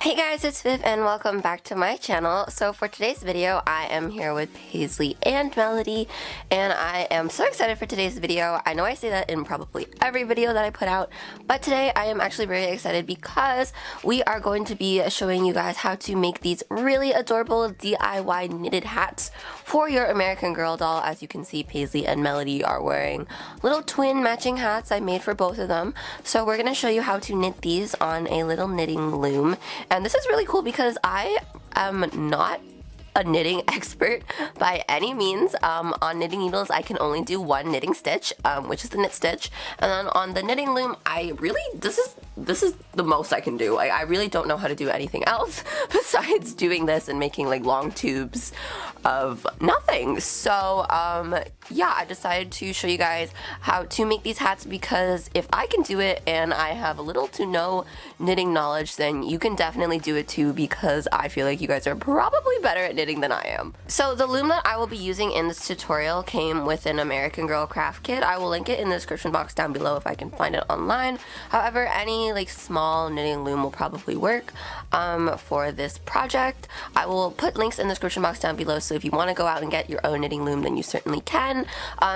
Hey guys, it's Viv and welcome back to my channel. So for today's video, I am here with Paisley and Melody, and I am so excited for today's video. I know I say that in probably every video that I put out, but today I am actually very excited because we are going to be showing you guys how to make these really adorable DIY knitted hats for your American Girl doll. As you can see, Paisley and Melody are wearing little twin matching hats I made for both of them. So we're going to show you how to knit these on a little knitting loom. And this is really cool because I am not a knitting expert by any means. On knitting needles, I can only do one knitting stitch, which is the knit stitch. And then on the knitting loom, this is the most I can do. I really don't know how to do anything else besides doing this and making like long tubes of nothing. So yeah, I decided to show you guys how to make these hats because if I can do it and I have little to no knitting knowledge, then you can definitely do it too, because I feel like you guys are probably better at knitting than I am. So the loom that I will be using in this tutorial came with an American Girl craft kit. I will link it in the description box down below if I can find it online. However, any like small knitting loom will probably work for this project. I will put links in the description box down below, so if you want to go out and get your own knitting loom, then you certainly can.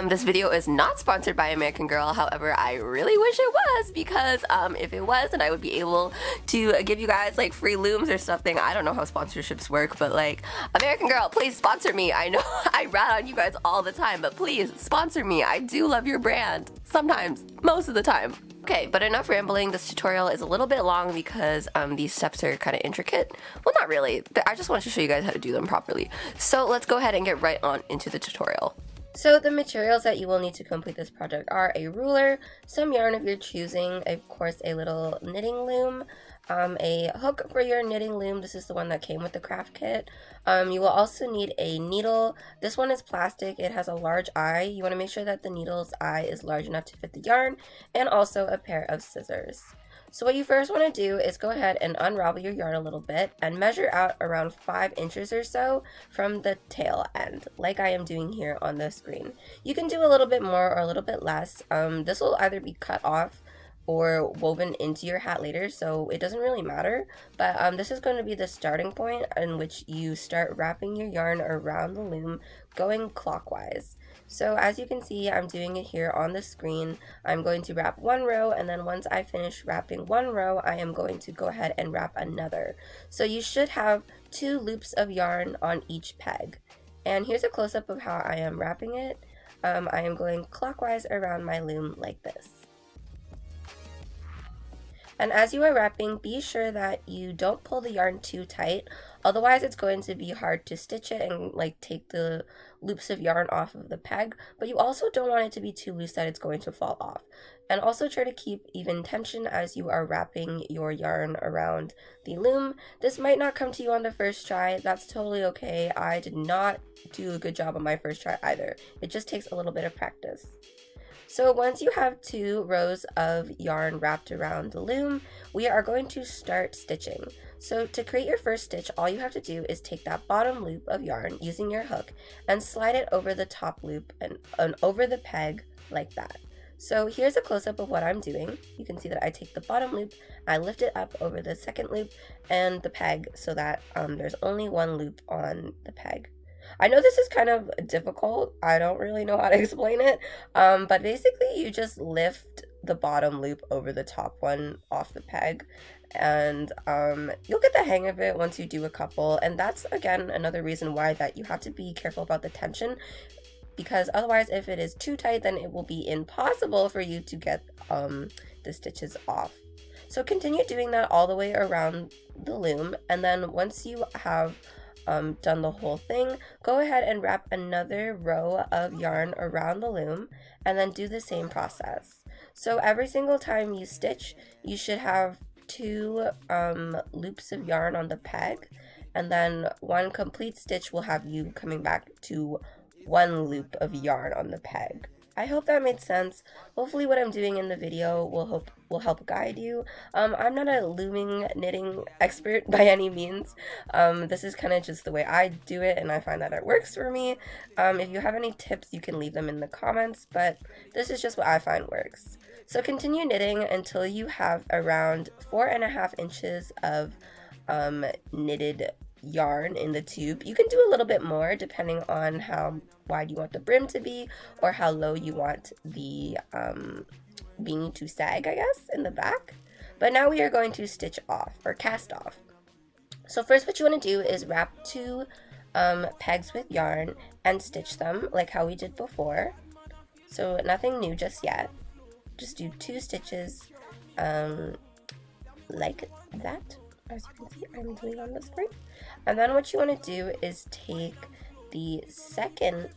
This video is not sponsored by American Girl. However, I really wish it was, because if it was, then I would be able to give you guys like free looms or something. I don't know how sponsorships work, but like, American Girl, please sponsor me. I know I rat on you guys all the time, but please sponsor me. I do love your brand. Sometimes, most of the time. Okay, but enough rambling. This tutorial is a little bit long because these steps are kind of intricate. Well, not really. I just wanted to show you guys how to do them properly. So let's go ahead and get right on into the tutorial. So the materials that you will need to complete this project are a ruler, some yarn of your choosing, of course a little knitting loom, a hook for your knitting loom. This is the one that came with the craft kit. You will also need a needle. This one is plastic. It has a large eye. You want to make sure that the needle's eye is large enough to fit the yarn, and also a pair of scissors. So what you first want to do is go ahead and unravel your yarn a little bit and measure out around 5 inches or so from the tail end, like I am doing here on the screen. You can do a little bit more or a little bit less. This will either be cut off or woven into your hat later, so it doesn't really matter, but this is going to be the starting point in which you start wrapping your yarn around the loom going clockwise. So as you can see, I'm doing it here on the screen. I'm going to wrap one row, and then once I finish wrapping one row, I am going to go ahead and wrap another. So you should have 2 loops of yarn on each peg. And here's a close-up of how I am wrapping it. I am going clockwise around my loom like this. And as you are wrapping, be sure that you don't pull the yarn too tight, otherwise it's going to be hard to stitch it and like take the loops of yarn off of the peg, but you also don't want it to be too loose that it's going to fall off. And also try to keep even tension as you are wrapping your yarn around the loom. This might not come to you on the first try. That's totally okay. I did not do a good job on my first try either. It just takes a little bit of practice. So once you have 2 rows of yarn wrapped around the loom, we are going to start stitching. So to create your first stitch, all you have to do is take that bottom loop of yarn using your hook and slide it over the top loop and over the peg like that. So here's a close-up of what I'm doing. You can see that I take the bottom loop, I lift it up over the second loop and the peg so that there's only one loop on the peg. I know this is kind of difficult. I don't really know how to explain it, but basically you just lift the bottom loop over the top one off the peg, and you'll get the hang of it once you do a couple. And that's again another reason why that you have to be careful about the tension, because otherwise if it is too tight, then it will be impossible for you to get the stitches off. So continue doing that all the way around the loom, and then once you have done the whole thing, go ahead and wrap another row of yarn around the loom and then do the same process. So every single time you stitch, you should have 2 loops of yarn on the peg, and then one complete stitch will have you coming back to 1 loop of yarn on the peg. I hope that made sense. Hopefully what I'm doing in the video will help guide you. I'm not a looming knitting expert by any means. This is kind of just the way I do it, and I find that it works for me. If you have any tips, you can leave them in the comments, but this is just what I find works. So continue knitting until you have around 4.5 inches of knitted yarn in the tube. You can do a little bit more depending on how wide you want the brim to be or how low you want the beanie to sag, I guess, in the back. But now we are going to stitch off or cast off. So first what you want to do is wrap 2 pegs with yarn and stitch them like how we did before. So nothing new just yet. Just do 2 stitches like that. As you can see, I'm doing on the screen. And then what you want to do is take the second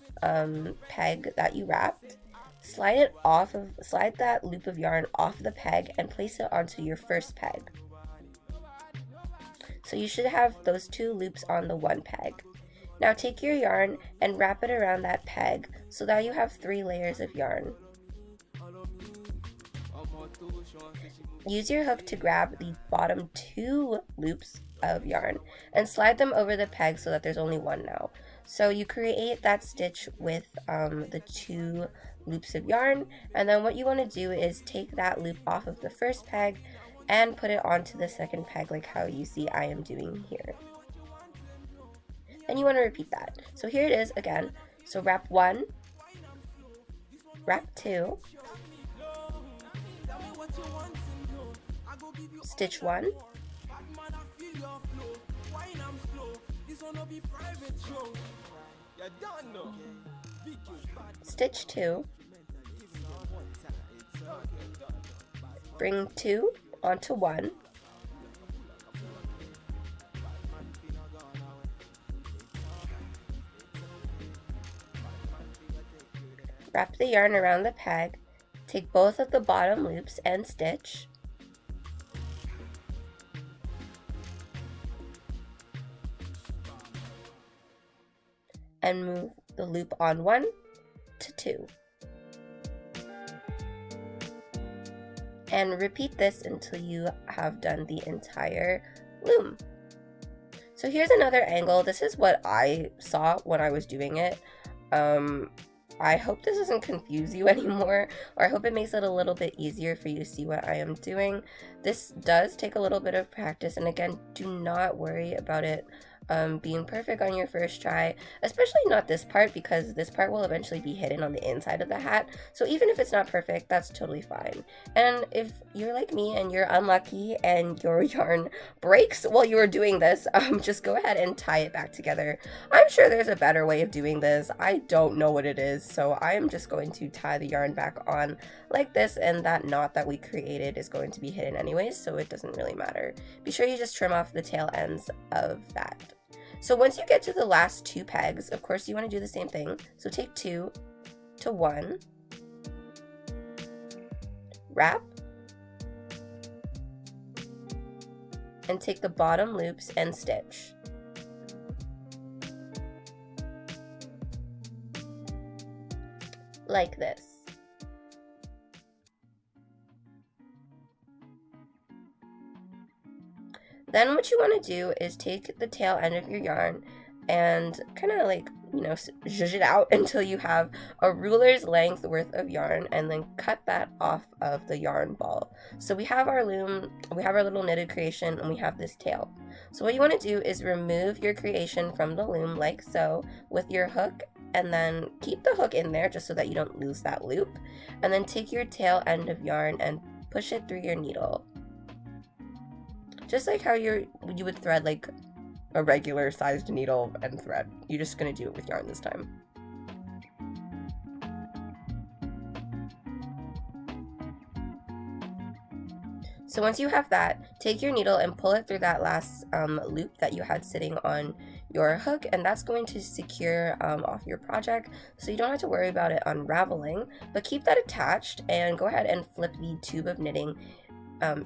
peg that you wrapped, slide that loop of yarn off the peg and place it onto your first peg. So you should have those 2 loops on the 1 peg. Now take your yarn and wrap it around that peg so that you have 3 layers of yarn. Use your hook to grab the bottom 2 loops of yarn and slide them over the peg so that there's only 1 now. So you create that stitch with the 2 loops of yarn, and then what you want to do is take that loop off of the first peg and put it onto the second peg like how you see I am doing here. And you want to repeat that. So here it is again. So wrap 1, wrap 2, stitch 1, stitch 2, bring 2 onto 1, wrap the yarn around the peg, take both of the bottom loops and stitch, and move the loop on 1 to 2. And repeat this until you have done the entire loom. So here's another angle. This is what I saw when I was doing it. I hope this doesn't confuse you anymore, or I hope it makes it a little bit easier for you to see what I am doing. This does take a little bit of practice, and again, do not worry about it being perfect on your first try, especially not this part, because this part will eventually be hidden on the inside of the hat. So even if it's not perfect, that's totally fine. And if you're like me and you're unlucky and your yarn breaks while you are doing this, just go ahead and tie it back together. I'm sure there's a better way of doing this. I don't know what it is, so I am just going to tie the yarn back on like this, and that knot that we created is going to be hidden anyways, so it doesn't really matter. Be sure you just trim off the tail ends of that. So once you get to the last 2 pegs, of course you want to do the same thing. So take 2 to 1, wrap, and take the bottom loops and stitch. Like this. Then what you want to do is take the tail end of your yarn and kind of like, you know, zhuzh it out until you have a ruler's length worth of yarn, and then cut that off of the yarn ball. So we have our loom, we have our little knitted creation, and we have this tail. So what you want to do is remove your creation from the loom like so with your hook, and then keep the hook in there just so that you don't lose that loop, and then take your tail end of yarn and push it through your needle. Just like how you would thread like a regular sized needle and thread. You're just going to do it with yarn this time. So once you have that, take your needle and pull it through that last loop that you had sitting on your hook, and that's going to secure off your project, so you don't have to worry about it unraveling, but keep that attached and go ahead and flip the tube of knitting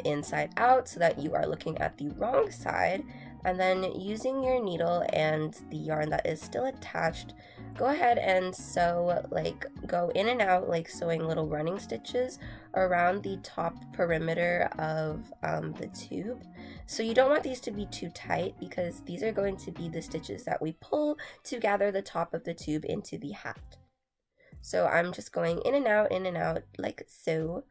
inside out so that you are looking at the wrong side, and then using your needle and the yarn that is still attached, go ahead and sew, like go in and out like sewing little running stitches around the top perimeter of the tube. So you don't want these to be too tight, because these are going to be the stitches that we pull to gather the top of the tube into the hat. So I'm just going in and out like so.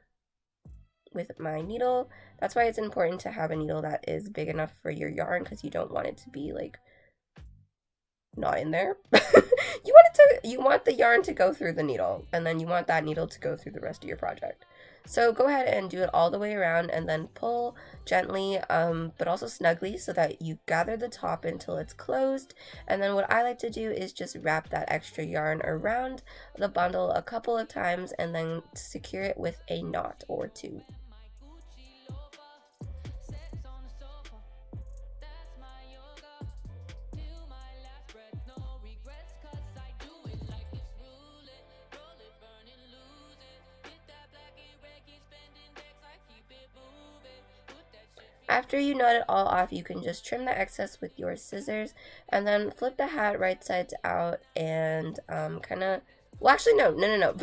with my needle. That's why it's important to have a needle that is big enough for your yarn, because you don't want it to be like not in there. You want the yarn to go through the needle, and then you want that needle to go through the rest of your project. So go ahead and do it all the way around, and then pull gently, but also snugly, so that you gather the top until it's closed. And then what I like to do is just wrap that extra yarn around the bundle a couple of times, and then secure it with a knot or two. After you knot it all off, you can just trim the excess with your scissors, and then flip the hat right sides out and kind of, well, actually no.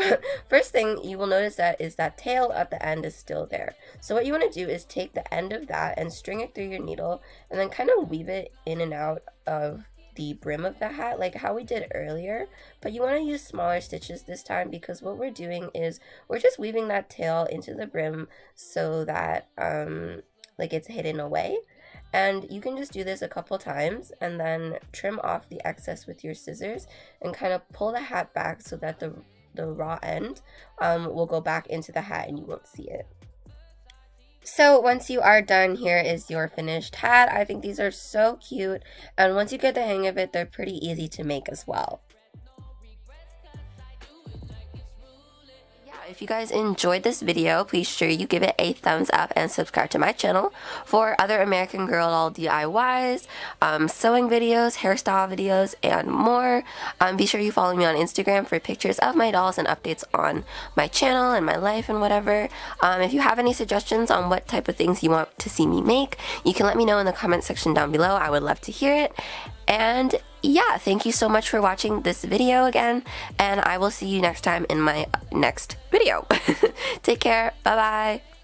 First thing you will notice that is that tail at the end is still there. So what you want to do is take the end of that and string it through your needle, and then kind of weave it in and out of the brim of the hat like how we did earlier. But you want to use smaller stitches this time, because what we're doing is we're just weaving that tail into the brim so that like it's hidden away. And you can just do this a couple times and then trim off the excess with your scissors and kind of pull the hat back so that the raw end will go back into the hat and you won't see it. So once you are done, here is your finished hat. I think these are so cute, and once you get the hang of it, they're pretty easy to make as well. If you guys enjoyed this video, please sure you give it a thumbs up and subscribe to my channel for other American Girl doll DIYs, sewing videos, hairstyle videos, and more. Be sure you follow me on Instagram for pictures of my dolls and updates on my channel and my life and whatever. If you have any suggestions on what type of things you want to see me make, you can let me know in the comment section down below. I would love to hear it. And yeah, thank you so much for watching this video again, and I will see you next time in my next video. Take care. Bye bye.